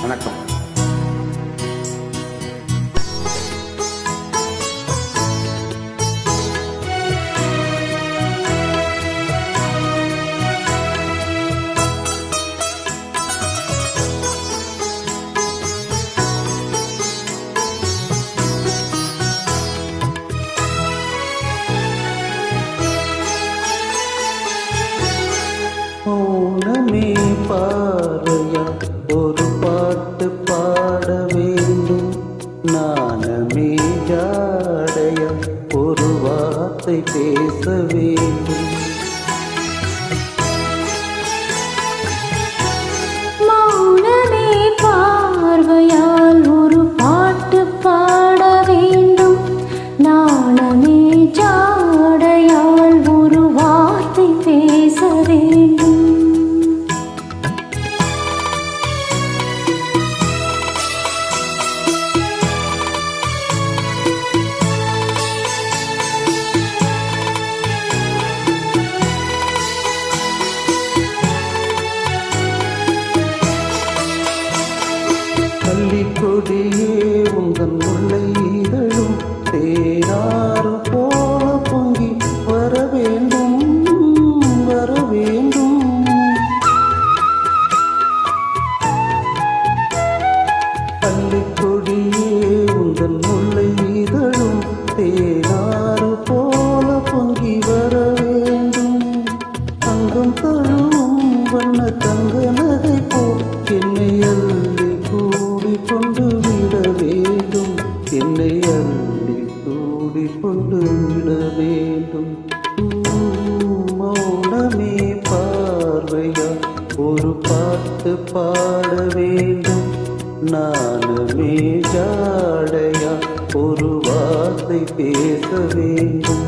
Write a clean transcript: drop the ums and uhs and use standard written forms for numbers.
வணக்கம். மௌனமே பாறையா ஒரு பாட்டு பாட வேண்டும், நாணமே ஜாடையா ஒரு வார்த்தை பேச வேண்டும். மௌனமே பார்வையால் ஒரு பாட்டு பாட வேண்டும், நாணமே ஜாடையால் ஒரு வார்த்தை பேச வேண்டும். கள்ளிக்கொடியே உங்கள் முல்லை இதழும் தேனாறு போல பொங்கி வர வேண்டும், வர வேண்டும். கள்ளிக்கொடியே உங்கள் முல்லை இதழும் தேனாறு போல பொங்கி வர வேண்டும். அங்கம் தழுவும் வண்ண தங்க நகை போல் என்னை அள்ளி கூடிக்கொண்டு விட வேண்டும், என்னை அள்ளி கூடிக்கொண்டு விட வேண்டும். மௌனமே பார்வையா ஒரு பாட்டு பாட வேண்டும், நாணமே ஜாடையா ஒரு வார்த்தை பேச வேண்டும்.